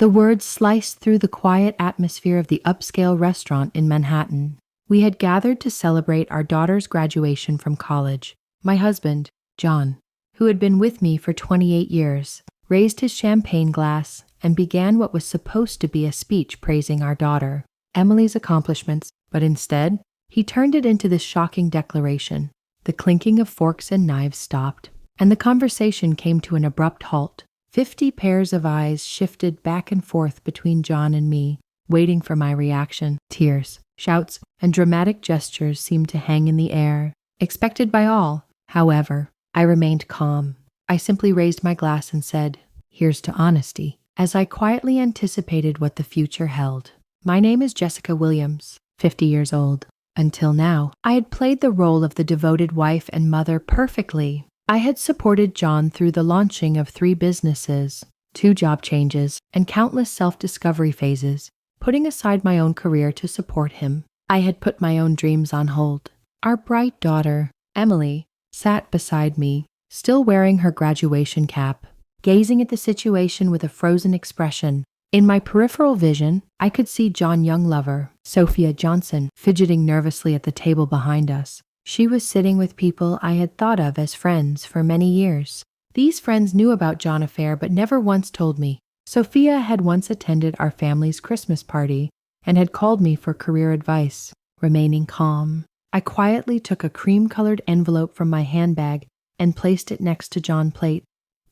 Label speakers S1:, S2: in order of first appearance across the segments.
S1: The words sliced through the quiet atmosphere of the upscale restaurant in Manhattan. We had gathered to celebrate our daughter's graduation from college. My husband, John, who had been with me for 28 years, raised his champagne glass and began what was supposed to be a speech praising our daughter, Emily's accomplishments, but instead, he turned it into this shocking declaration. The clinking of forks and knives stopped, and the conversation came to an abrupt halt. 50 pairs of eyes shifted back and forth between John and me, waiting for my reaction. Tears, shouts, and dramatic gestures seemed to hang in the air, expected by all. However, I remained calm. I simply raised my glass and said, "Here's to honesty," as I quietly anticipated what the future held. My name is Jessica Williams, 50 years old. Until now, I had played the role of the devoted wife and mother perfectly. I had supported John through the launching of 3 businesses, 2 job changes, and countless self-discovery phases, putting aside my own career to support him. I had put my own dreams on hold. Our bright daughter, Emily, sat beside me, still wearing her graduation cap, gazing at the situation with a frozen expression. In my peripheral vision, I could see John's young lover, Sophia Johnson, fidgeting nervously at the table behind us. She was sitting with people I had thought of as friends for many years. These friends knew about John's affair but never once told me. Sophia had once attended our family's Christmas party and had called me for career advice. Remaining calm, I quietly took a cream-colored envelope from my handbag and placed it next to John's plate.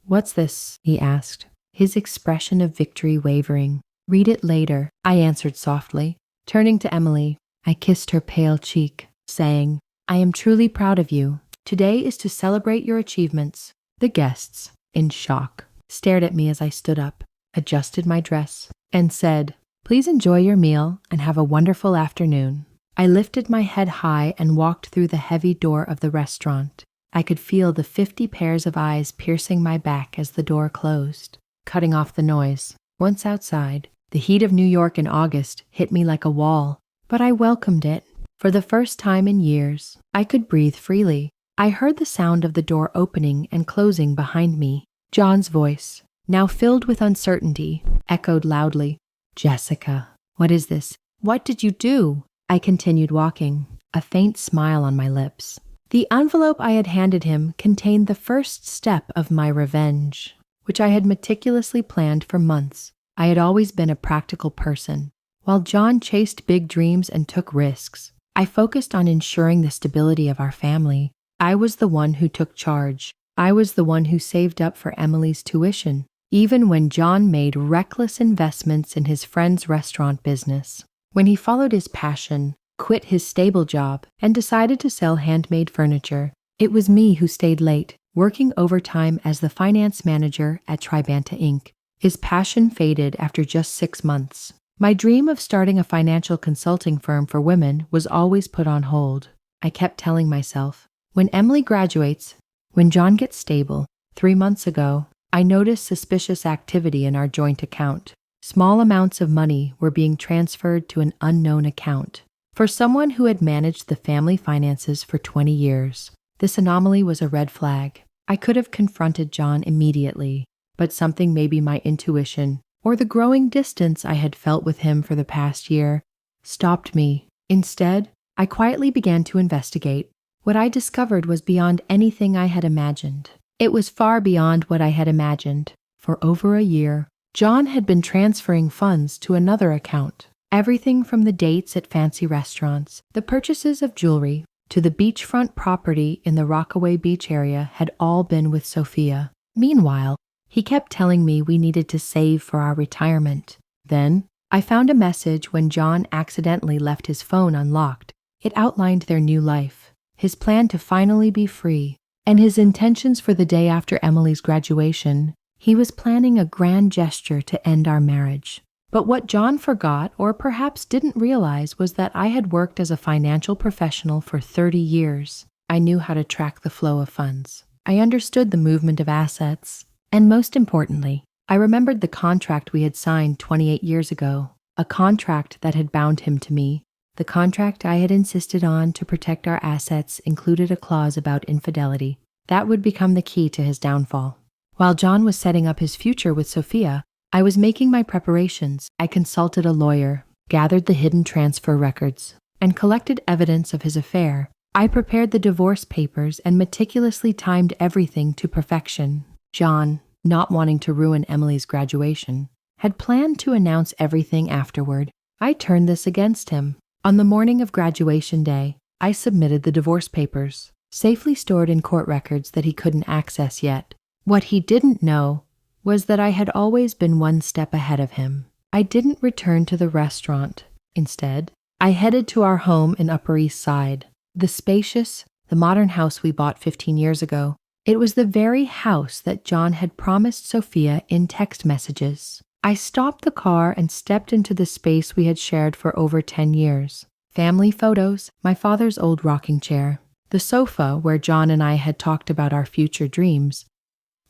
S1: "What's this?" he asked, his expression of victory wavering. "Read it later," I answered softly. Turning to Emily, I kissed her pale cheek, saying, "I am truly proud of you. Today is to celebrate your achievements." The guests, in shock, stared at me as I stood up, adjusted my dress, and said, "Please enjoy your meal and have a wonderful afternoon." I lifted my head high and walked through the heavy door of the restaurant. I could feel the 50 pairs of eyes piercing my back as the door closed, cutting off the noise. Once outside, the heat of New York in August hit me like a wall, but I welcomed it. For the first time in years, I could breathe freely. I heard the sound of the door opening and closing behind me. John's voice, now filled with uncertainty, echoed loudly. "Jessica, what is this? What did you do?" I continued walking, a faint smile on my lips. The envelope I had handed him contained the first step of my revenge, which I had meticulously planned for months. I had always been a practical person. While John chased big dreams and took risks, I focused on ensuring the stability of our family. I was the one who took charge. I was the one who saved up for Emily's tuition, even when John made reckless investments in his friend's restaurant business. When he followed his passion, quit his stable job, and decided to sell handmade furniture, it was me who stayed late, working overtime as the finance manager at Tribanta Inc. His passion faded after just 6 months. My dream of starting a financial consulting firm for women was always put on hold. I kept telling myself, when Emily graduates, when John gets stable. 3 months ago, I noticed suspicious activity in our joint account. Small amounts of money were being transferred to an unknown account. For someone who had managed the family finances for 20 years, this anomaly was a red flag. I could have confronted John immediately, but something, maybe my intuition, or the growing distance I had felt with him for the past year, stopped me. Instead, I quietly began to investigate. What I discovered was beyond anything I had imagined. It was far beyond what I had imagined. For over a year, John had been transferring funds to another account. Everything from the dates at fancy restaurants, the purchases of jewelry, to the beachfront property in the Rockaway Beach area had all been with Sophia. Meanwhile, he kept telling me we needed to save for our retirement. Then, I found a message when John accidentally left his phone unlocked. It outlined their new life, his plan to finally be free, and his intentions for the day after Emily's graduation. He was planning a grand gesture to end our marriage. But what John forgot, or perhaps didn't realize, was that I had worked as a financial professional for 30 years. I knew how to track the flow of funds. I understood the movement of assets. And most importantly, I remembered the contract we had signed 28 years ago, a contract that had bound him to me. The contract I had insisted on to protect our assets included a clause about infidelity. That would become the key to his downfall. While John was setting up his future with Sophia, I was making my preparations. I consulted a lawyer, gathered the hidden transfer records, and collected evidence of his affair. I prepared the divorce papers and meticulously timed everything to perfection. John, not wanting to ruin Emily's graduation, had planned to announce everything afterward. I turned this against him. On the morning of graduation day, I submitted the divorce papers, safely stored in court records that he couldn't access yet. What he didn't know was that I had always been one step ahead of him. I didn't return to the restaurant. Instead, I headed to our home in Upper East Side, the modern house we bought 15 years ago. It was the very house that John had promised Sophia in text messages. I stopped the car and stepped into the space we had shared for over 10 years. Family photos, my father's old rocking chair, the sofa where John and I had talked about our future dreams.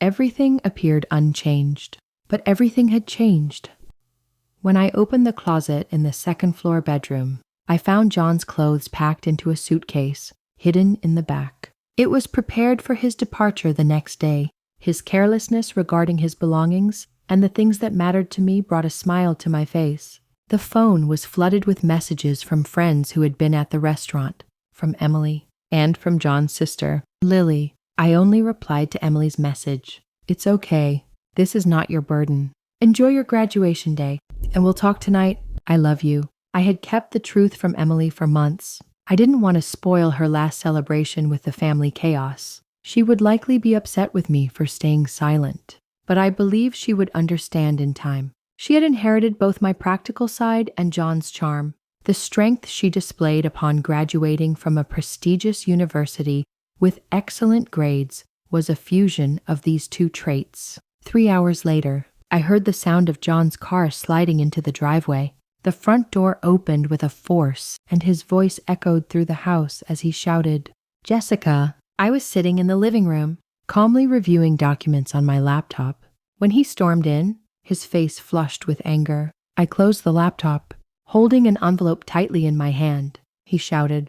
S1: Everything appeared unchanged, but everything had changed. When I opened the closet in the second-floor bedroom, I found John's clothes packed into a suitcase, hidden in the back. It was prepared for his departure the next day. His carelessness regarding his belongings and the things that mattered to me brought a smile to my face. The phone was flooded with messages from friends who had been at the restaurant, from Emily, and from John's sister, Lily. I only replied to Emily's message. "It's okay. This is not your burden. Enjoy your graduation day, and we'll talk tonight. I love you." I had kept the truth from Emily for months. I didn't want to spoil her last celebration with the family chaos. She would likely be upset with me for staying silent, but I believed she would understand in time. She had inherited both my practical side and John's charm. The strength she displayed upon graduating from a prestigious university with excellent grades was a fusion of these two traits. 3 hours later, I heard the sound of John's car sliding into the driveway. The front door opened with a force, and his voice echoed through the house as he shouted, "Jessica." I was sitting in the living room, calmly reviewing documents on my laptop. When he stormed in, his face flushed with anger. I closed the laptop, holding an envelope tightly in my hand. He shouted,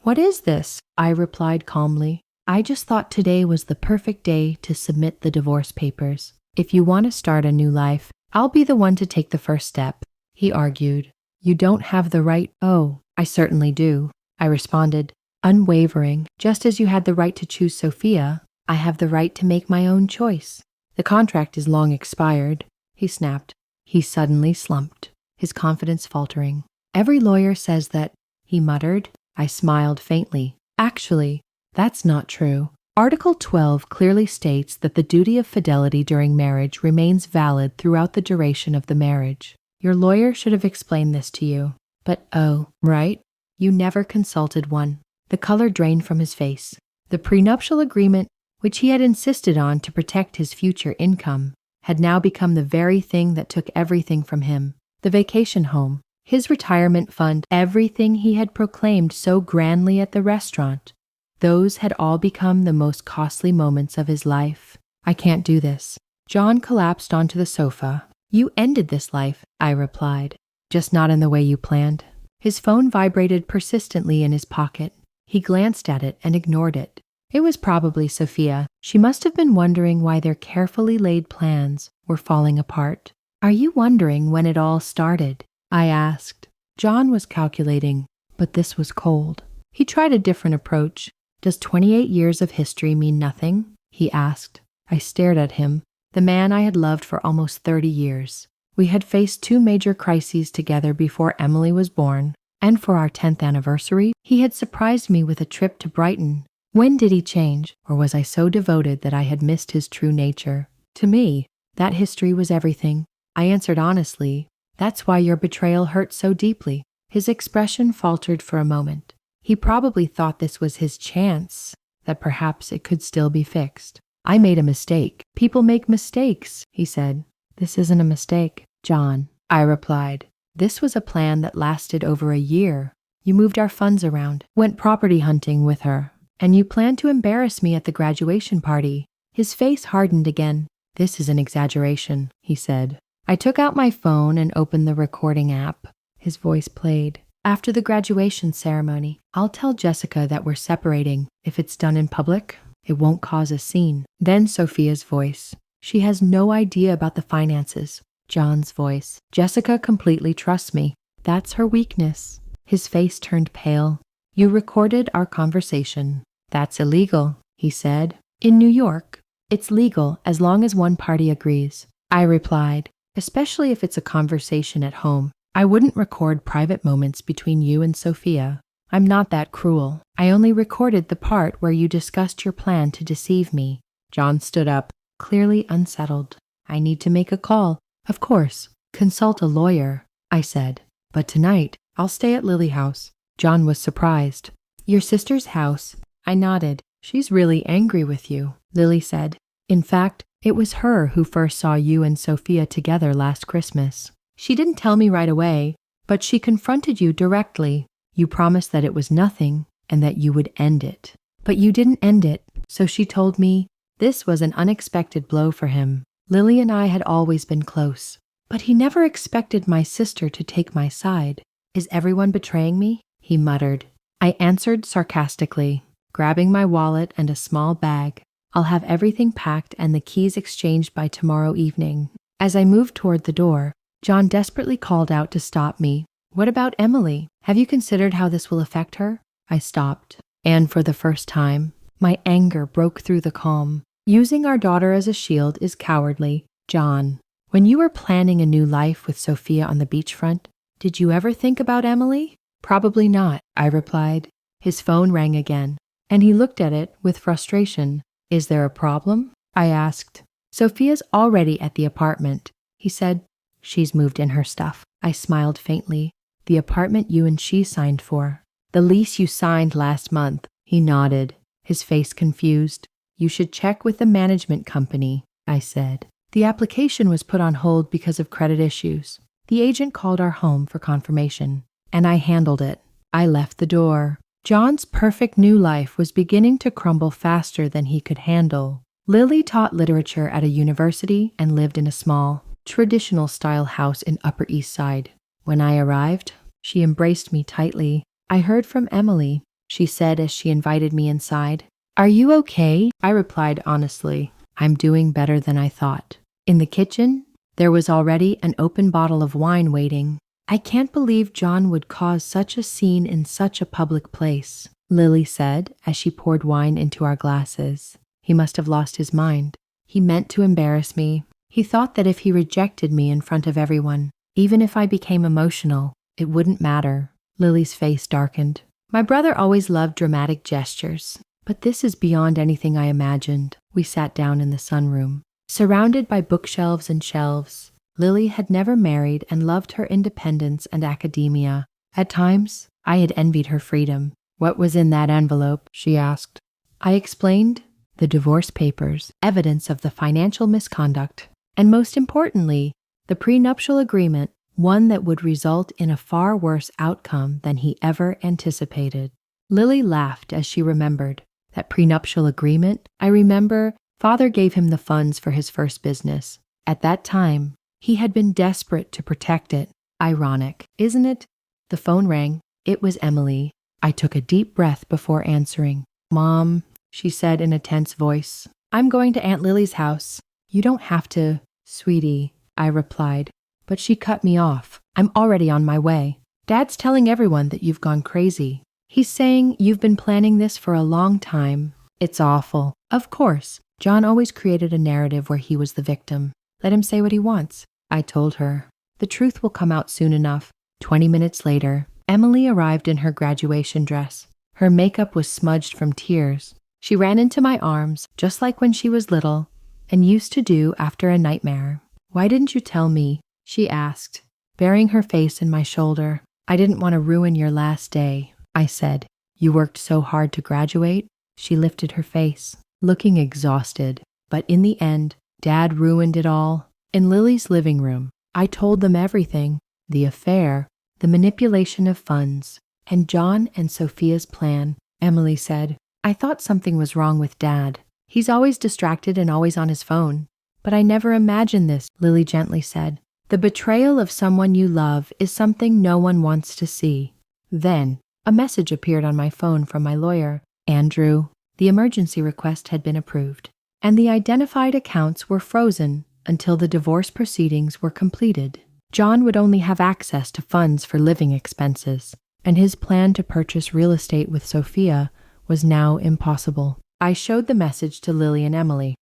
S1: "What is this?" I replied calmly. "I just thought today was the perfect day to submit the divorce papers. If you want to start a new life, I'll be the one to take the first step." He argued, "You don't have the right." "Oh, I certainly do," I responded, unwavering. "Just as you had the right to choose Sophia, I have the right to make my own choice." "The contract is long expired," he snapped. He suddenly slumped, his confidence faltering. "Every lawyer says that," he muttered. I smiled faintly. "Actually, that's not true. Article 12 clearly states that the duty of fidelity during marriage remains valid throughout the duration of the marriage. Your lawyer should have explained this to you. But oh, right? You never consulted one." The color drained from his face. The prenuptial agreement, which he had insisted on to protect his future income, had now become the very thing that took everything from him. The vacation home, his retirement fund, everything he had proclaimed so grandly at the restaurant. Those had all become the most costly moments of his life. "I can't do this." John collapsed onto the sofa. "You ended this life," I replied, "just not in the way you planned." His phone vibrated persistently in his pocket. He glanced at it and ignored it. It was probably Sophia. She must have been wondering why their carefully laid plans were falling apart. "Are you wondering when it all started?" I asked. John was calculating, but this was cold. He tried a different approach. "Does 28 years of history mean nothing?" he asked. I stared at him. The man I had loved for almost 30 years. We had faced 2 major crises together before Emily was born, and for our 10th anniversary, he had surprised me with a trip to Brighton. When did he change, or was I so devoted that I had missed his true nature? To me, that history was everything. I answered honestly, "That's why your betrayal hurt so deeply." His expression faltered for a moment. He probably thought this was his chance, that perhaps it could still be fixed. "I made a mistake. People make mistakes," he said. "This isn't a mistake, John," I replied. "This was a plan that lasted over a year. You moved our funds around, went property hunting with her, and you planned to embarrass me at the graduation party." His face hardened again. "This is an exaggeration," he said. I took out my phone and opened the recording app. His voice played. "After the graduation ceremony, I'll tell Jessica that we're separating. If it's done in public, it won't cause a scene." Then Sophia's voice. "She has no idea about the finances. John's voice. Jessica completely trusts me. That's her weakness. His face turned pale. You recorded our conversation. That's illegal, he said. In New York, it's legal as long as one party agrees. I replied, especially if it's a conversation at home. I wouldn't record private moments between you and Sophia. I'm not that cruel. I only recorded the part where you discussed your plan to deceive me. John stood up, clearly unsettled. I need to make a call. Of course. Consult a lawyer, I said. But tonight, I'll stay at Lily House. John was surprised. Your sister's house? I nodded. She's really angry with you, Lily said. In fact, it was her who first saw you and Sophia together last Christmas. She didn't tell me right away, but she confronted you directly. You promised that it was nothing and that you would end it. But you didn't end it, so she told me. This was an unexpected blow for him. Lily and I had always been close, but he never expected my sister to take my side. Is everyone betraying me? He muttered. I answered sarcastically, grabbing my wallet and a small bag. I'll have everything packed and the keys exchanged by tomorrow evening. As I moved toward the door, John desperately called out to stop me. What about Emily? Have you considered how this will affect her? I stopped, and for the first time, my anger broke through the calm. Using our daughter as a shield is cowardly. John, when you were planning a new life with Sophia on the beachfront, did you ever think about Emily? Probably not, I replied. His phone rang again, and he looked at it with frustration. Is there a problem? I asked. Sophia's already at the apartment. He said, she's moved in her stuff. I smiled faintly. The apartment you and she signed for. The lease you signed last month. He nodded, his face confused. You should check with the management company, I said. The application was put on hold because of credit issues. The agent called our home for confirmation, and I handled it. I left the door. John's perfect new life was beginning to crumble faster than he could handle. Lily taught literature at a university and lived in a small, traditional-style house in Upper East Side. When I arrived, she embraced me tightly. I heard from Emily, she said as she invited me inside. Are you okay? I replied honestly. I'm doing better than I thought. In the kitchen, there was already an open bottle of wine waiting. I can't believe John would cause such a scene in such a public place, Lily said as she poured wine into our glasses. He must have lost his mind. He meant to embarrass me. He thought that if he rejected me in front of everyone, even if I became emotional, it wouldn't matter. Lily's face darkened. My brother always loved dramatic gestures, but this is beyond anything I imagined. We sat down in the sunroom, surrounded by bookshelves and shelves. Lily had never married and loved her independence and academia. At times, I had envied her freedom. What was in that envelope? She asked. I explained the divorce papers, evidence of the financial misconduct, and most importantly, the prenuptial agreement, one that would result in a far worse outcome than he ever anticipated. Lily laughed as she remembered. That prenuptial agreement? I remember Father gave him the funds for his first business. At that time, he had been desperate to protect it. Ironic, isn't it? The phone rang. It was Emily. I took a deep breath before answering. Mom, she said in a tense voice, I'm going to Aunt Lily's house. You don't have to, sweetie, I replied. But she cut me off. I'm already on my way. Dad's telling everyone that you've gone crazy. He's saying you've been planning this for a long time. It's awful. Of course, John always created a narrative where he was the victim. Let him say what he wants. I told her. The truth will come out soon enough. 20 minutes later, Emily arrived in her graduation dress. Her makeup was smudged from tears. She ran into my arms, just like when she was little, and used to do after a nightmare. Why didn't you tell me? She asked, burying her face in my shoulder. I didn't want to ruin your last day, I said. You worked so hard to graduate? She lifted her face, looking exhausted. But in the end, Dad ruined it all. In Lily's living room, I told them everything. The affair, the manipulation of funds, and John and Sophia's plan. Emily said, I thought something was wrong with Dad. He's always distracted and always on his phone. But I never imagined this, Lily gently said. The betrayal of someone you love is something no one wants to see. Then, a message appeared on my phone from my lawyer. Andrew, the emergency request had been approved, and the identified accounts were frozen until the divorce proceedings were completed. John would only have access to funds for living expenses, and his plan to purchase real estate with Sophia was now impossible. I showed the message to Lily and Emily.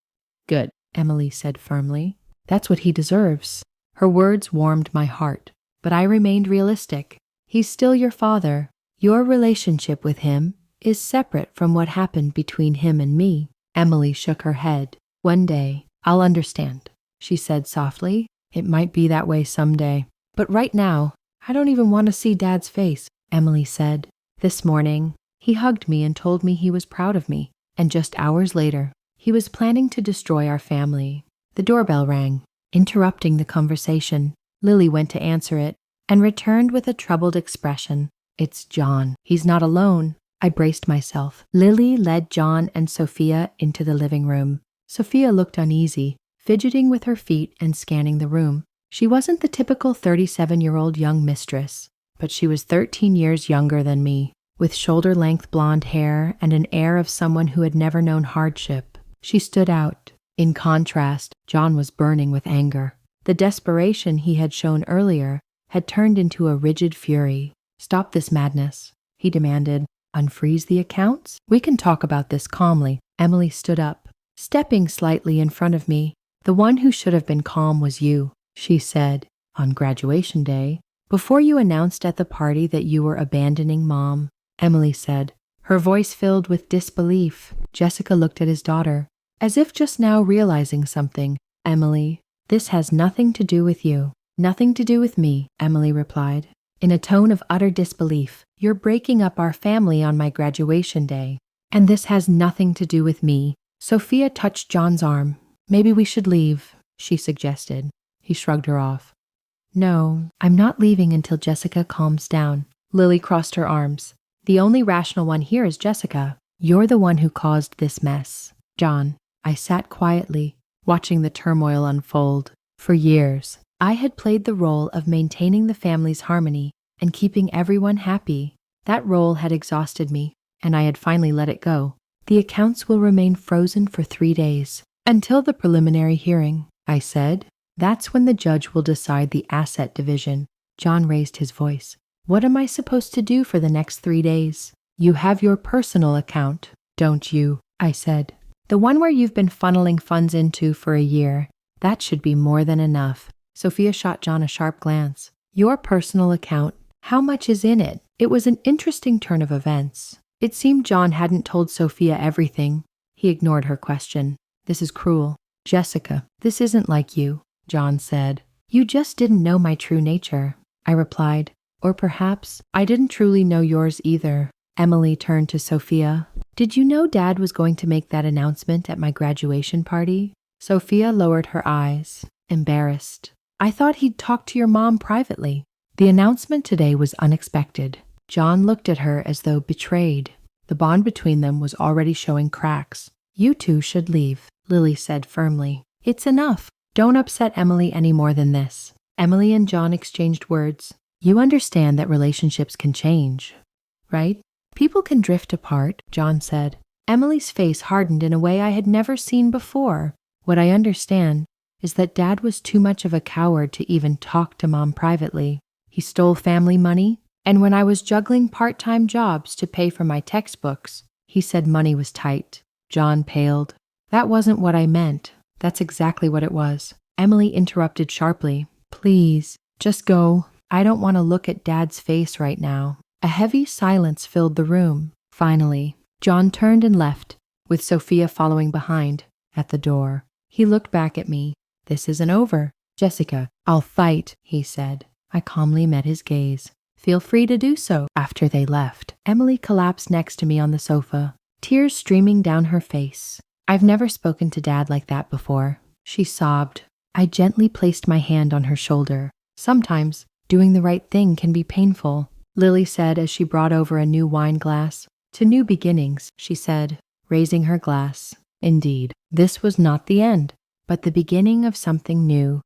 S1: "Good," Emily said firmly. "That's what he deserves." Her words warmed my heart, but I remained realistic. He's still your father. Your relationship with him is separate from what happened between him and me. Emily shook her head. "One day, I'll understand," she said softly. "It might be that way someday. But right now, I don't even want to see Dad's face," Emily said. This morning, he hugged me and told me he was proud of me. And just hours later, he was planning to destroy our family. The doorbell rang. Interrupting the conversation, Lily went to answer it and returned with a troubled expression. "It's John. He's not alone." I braced myself. Lily led John and Sophia into the living room. Sophia looked uneasy, fidgeting with her feet and scanning the room. She wasn't the typical 37-year-old young mistress, but she was 13 years younger than me, with shoulder-length blonde hair and an air of someone who had never known hardship. She stood out. In contrast, John was burning with anger. The desperation he had shown earlier had turned into a rigid fury. "Stop this madness," he demanded. "Unfreeze the accounts? We can talk about this calmly." Emily stood up, stepping slightly in front of me. "The one who should have been calm was you," she said. "On graduation day, before you announced at the party that you were abandoning Mom," Emily said, her voice filled with disbelief. Jessica looked at his daughter, as if just now realizing something. "Emily, this has nothing to do with you." "Nothing to do with me," Emily replied, in a tone of utter disbelief. "You're breaking up our family on my graduation day, and this has nothing to do with me." Sophia touched John's arm. "Maybe we should leave," she suggested. He shrugged her off. "No, I'm not leaving until Jessica calms down." Lily crossed her arms. "The only rational one here is Jessica. You're the one who caused this mess." "John." I sat quietly, watching the turmoil unfold. For years, I had played the role of maintaining the family's harmony and keeping everyone happy. That role had exhausted me, and I had finally let it go. "The accounts will remain frozen for 3 days, until the preliminary hearing," I said. "That's when the judge will decide the asset division." John raised his voice. "What am I supposed to do for the next 3 days?" "You have your personal account, don't you?" I said. "The one where you've been funneling funds into for a year. That should be more than enough." Sophia shot John a sharp glance. "Your personal account, how much is in it?" It was an interesting turn of events. It seemed John hadn't told Sophia everything. He ignored her question. "This is cruel." "Jessica, this isn't like you," John said. "You just didn't know my true nature," I replied. "Or perhaps I didn't truly know yours either." Emily turned to Sophia. "Did you know Dad was going to make that announcement at my graduation party?" Sophia lowered her eyes, embarrassed. "I thought he'd talk to your mom privately." The announcement today was unexpected. John looked at her as though betrayed. The bond between them was already showing cracks. "You two should leave," Lily said firmly. "It's enough. Don't upset Emily any more than this." Emily and John exchanged words. "You understand that relationships can change, right?" "People can drift apart," John said. Emily's face hardened in a way I had never seen before. "What I understand is that Dad was too much of a coward to even talk to Mom privately. He stole family money, and when I was juggling part-time jobs to pay for my textbooks, he said money was tight." John paled. "That wasn't what I meant. That's exactly what it was." Emily interrupted sharply. "Please, just go. I don't want to look at Dad's face right now." A heavy silence filled the room. Finally, John turned and left, with Sophia following behind. At the door, he looked back at me. "This isn't over. Jessica, I'll fight," he said. I calmly met his gaze. "Feel free to do so." After they left, Emily collapsed next to me on the sofa, tears streaming down her face. "I've never spoken to Dad like that before," she sobbed. I gently placed my hand on her shoulder. "Sometimes doing the right thing can be painful," Lily said as she brought over a new wine glass. "To new beginnings," she said, raising her glass. Indeed, this was not the end, but the beginning of something new.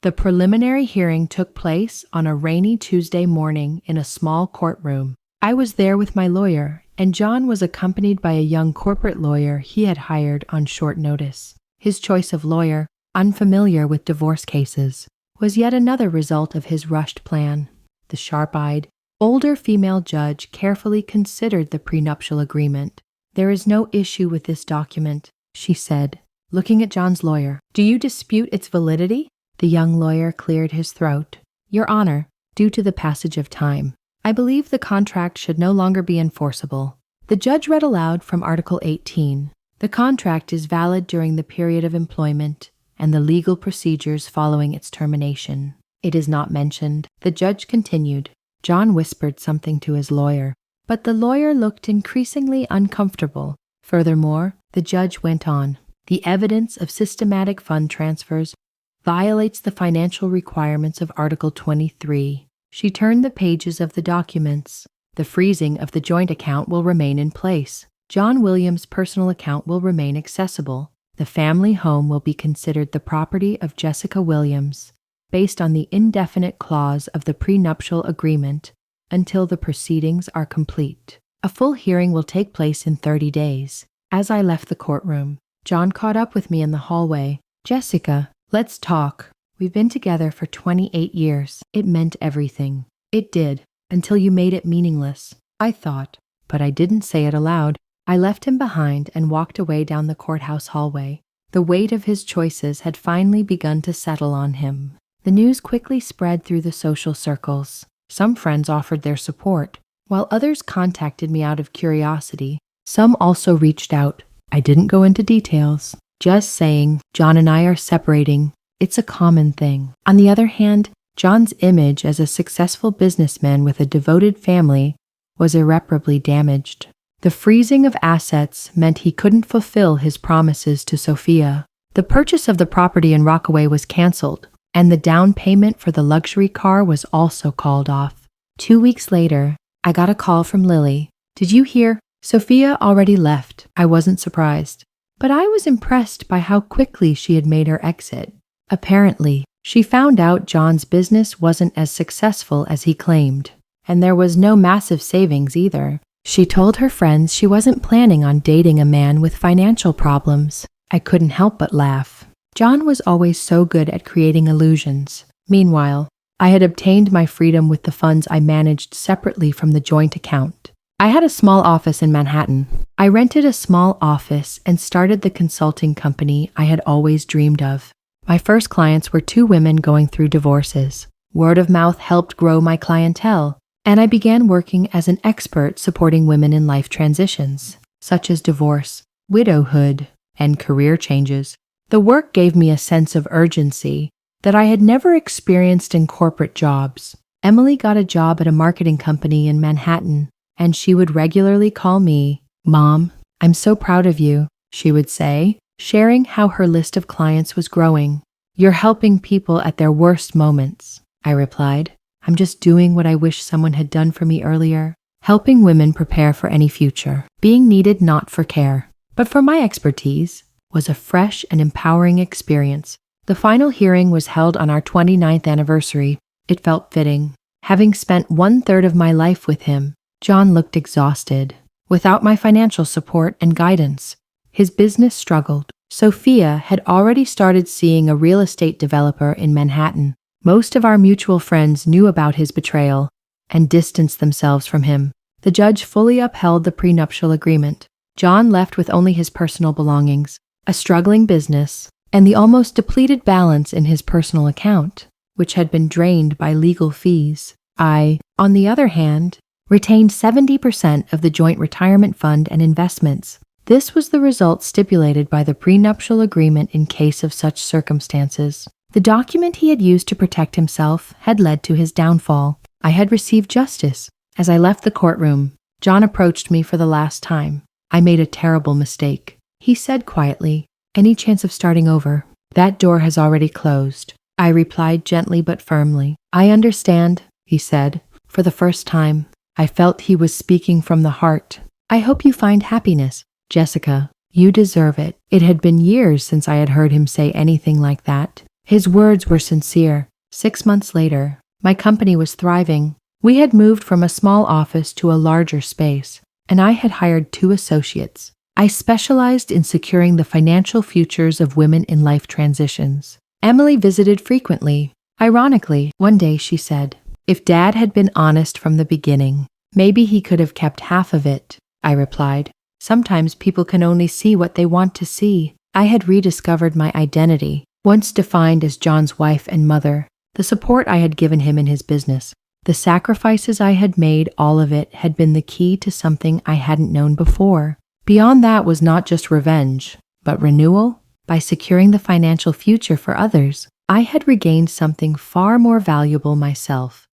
S1: The preliminary hearing took place on a rainy Tuesday morning in a small courtroom. I was there with my lawyer, and John was accompanied by a young corporate lawyer he had hired on short notice. His choice of lawyer unfamiliar with divorce cases, was yet another result of his rushed plan. The sharp-eyed, older female judge carefully considered the prenuptial agreement. "There is no issue with this document," she said, looking at John's lawyer. "Do you dispute its validity?" The young lawyer cleared his throat. "Your Honor, due to the passage of time, I believe the contract should no longer be enforceable." The judge read aloud from Article 18. "The contract is valid during the period of employment and the legal procedures following its termination. It is not mentioned." The judge continued. John whispered something to his lawyer, but the lawyer looked increasingly uncomfortable. Furthermore, the judge went on. "The evidence of systematic fund transfers violates the financial requirements of Article 23. She turned the pages of the documents. "The freezing of the joint account will remain in place. John Williams' personal account will remain accessible. The family home will be considered the property of Jessica Williams, based on the indefinite clause of the prenuptial agreement, until the proceedings are complete. A full hearing will take place in 30 days. As I left the courtroom, John caught up with me in the hallway. "Jessica, let's talk. We've been together for 28 years. It meant everything." "It did, until you made it meaningless," I thought, but I didn't say it aloud. I left him behind and walked away down the courthouse hallway. The weight of his choices had finally begun to settle on him. The news quickly spread through the social circles. Some friends offered their support, while others contacted me out of curiosity. Some also reached out. I didn't go into details, just saying, "John and I are separating. It's a common thing." On the other hand, John's image as a successful businessman with a devoted family was irreparably damaged. The freezing of assets meant he couldn't fulfill his promises to Sophia. The purchase of the property in Rockaway was canceled, and the down payment for the luxury car was also called off. 2 weeks later, I got a call from Lily. "Did you hear? Sophia already left." I wasn't surprised, but I was impressed by how quickly she had made her exit. Apparently, she found out John's business wasn't as successful as he claimed, and there was no massive savings either. She told her friends she wasn't planning on dating a man with financial problems. I couldn't help but laugh. John was always so good at creating illusions. Meanwhile, I had obtained my freedom with the funds I managed separately from the joint account. I had a small office in Manhattan. I rented a small office and started the consulting company I had always dreamed of. My first clients were 2 women going through divorces. Word of mouth helped grow my clientele, and I began working as an expert supporting women in life transitions, such as divorce, widowhood, and career changes. The work gave me a sense of urgency that I had never experienced in corporate jobs. Emily got a job at a marketing company in Manhattan, and she would regularly call me, "Mom, I'm so proud of you," she would say, sharing how her list of clients was growing. "You're helping people at their worst moments," I replied. "I'm just doing what I wish someone had done for me earlier, helping women prepare for any future." Being needed not for care, but for my expertise, was a fresh and empowering experience. The final hearing was held on our 29th anniversary. It felt fitting. Having spent 1/3 of my life with him, John looked exhausted. Without my financial support and guidance, his business struggled. Sophia had already started seeing a real estate developer in Manhattan. Most of our mutual friends knew about his betrayal and distanced themselves from him. The judge fully upheld the prenuptial agreement. John left with only his personal belongings, a struggling business, and the almost depleted balance in his personal account, which had been drained by legal fees. I, on the other hand, retained 70% of the joint retirement fund and investments. This was the result stipulated by the prenuptial agreement in case of such circumstances. The document he had used to protect himself had led to his downfall. I had received justice. As I left the courtroom, John approached me for the last time. "I made a terrible mistake," he said quietly. "Any chance of starting over?" "That door has already closed," I replied gently but firmly. "I understand," he said. For the first time, I felt he was speaking from the heart. "I hope you find happiness, Jessica. You deserve it." It had been years since I had heard him say anything like that. His words were sincere. 6 months later, my company was thriving. We had moved from a small office to a larger space, and I had hired 2 associates. I specialized in securing the financial futures of women in life transitions. Emily visited frequently. Ironically, one day she said, "If Dad had been honest from the beginning, maybe he could have kept half of it." I replied, "Sometimes people can only see what they want to see." I had rediscovered my identity, once defined as John's wife and mother, the support I had given him in his business. The sacrifices I had made, all of it, had been the key to something I hadn't known before. Beyond that was not just revenge, but renewal. By securing the financial future for others, I had regained something far more valuable myself.